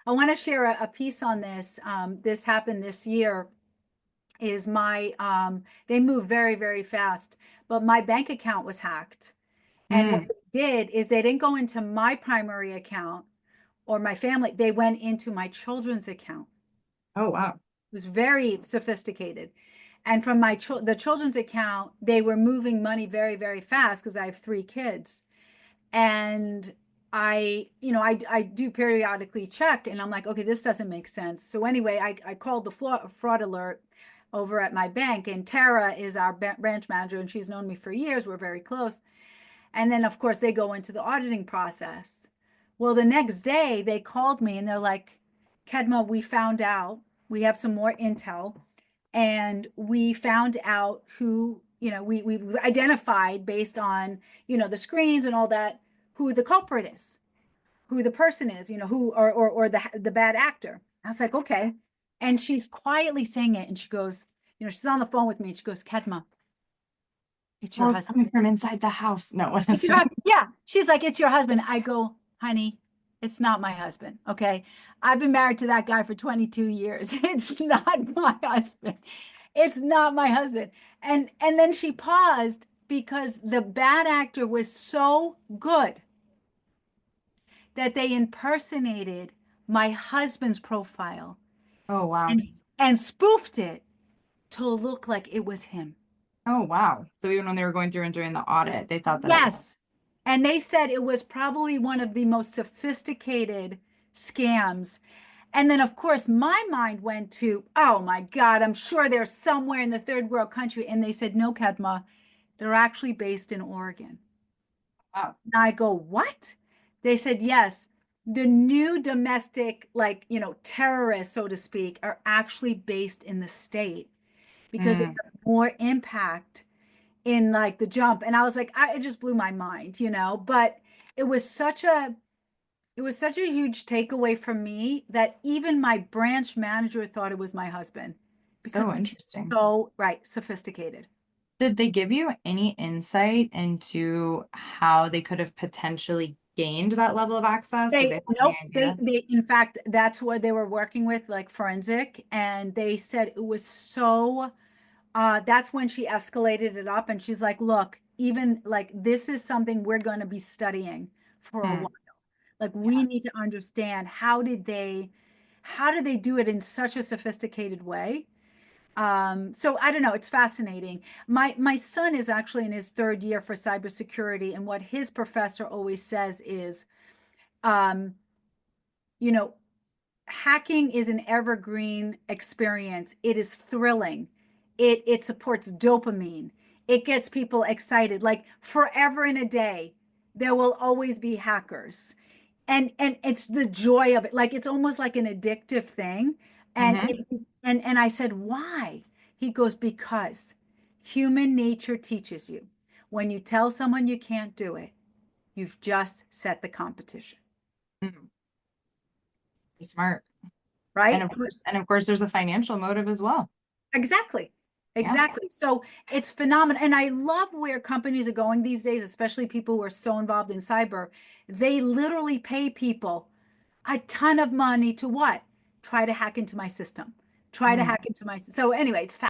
I want to share a piece on this. This happened this year. Is my They move very, very fast, but my bank account was hacked. And what Mm. they did is they didn't go into my primary account or my family. They went into my children's account. Oh, wow. It was very sophisticated. And from the children's account, they were moving money very, very fast because I have three kids. And I do periodically check and I'm like, okay, this doesn't make sense. So anyway, I called the fraud alert over at my bank, and Tara is our branch manager and she's known me for years. We're very close. And then, of course, they go into the auditing process. Well, the next day they called me and they're like, Kedma, we found out, we have some more intel, and we found out who, we identified based on, the screens and all that, who the culprit is, who the person is, who, or the bad actor. I was like, okay. And she's quietly saying it and she goes, she's on the phone with me and she goes, Kedma, it's your Calls husband. coming from inside the house. No, what It's is your it? husband. Yeah. She's like, it's your husband. I go, honey, it's not my husband. Okay. I've been married to that guy for 22 years. It's not my husband. It's not my husband. And then she paused because the bad actor was so good that they impersonated my husband's profile Oh, wow. and and spoofed it to look like it was him. Oh, wow. So even when they were going through and doing the audit, they thought that it was. Yes. And they said it was probably one of the most sophisticated scams. And then, of course, my mind went to, oh my God, I'm sure they're somewhere in the third world country. And they said, no, Kedma, they're actually based in Oregon. Wow. And I go, what? They said, yes, the new domestic, like, terrorists, so to speak, are actually based in the state because they Mm. have more impact in like the jump. And I was like, it just blew my mind, but it was such a it was such a huge takeaway from me that even my branch manager thought it was my husband because So it's interesting. so right, sophisticated. Did they give you any insight into how they could have potentially gained that level of access? Did they They have any nope, idea? in fact, that's what they were working with, like forensic, and they said it was so that's when she escalated it up and she's like, look, even like this is something we're going to be studying for a Hmm. while. Like we Yeah. need to understand how did they do it in such a sophisticated way? So I don't know, it's fascinating. My son is actually in his third year for cybersecurity, and what his professor always says is, um, you know, hacking is an evergreen experience. It is thrilling. It supports dopamine. It gets people excited. Like forever and a day, there will always be hackers. And it's the joy of it. Like it's almost like an addictive thing. And Hmm. and I said, "Why?" He goes, "Because human nature teaches you. When you tell someone you can't do it, you've just set the competition." Hmm. Smart. Right? And of course, there's a financial motive as well. Exactly. Yeah. Exactly. So it's phenomenal. And I love where companies are going these days, especially people who are so involved in cyber. They literally pay people a ton of money to what? Try to hack into my system. Try to Mm. hack into my. So anyway, it's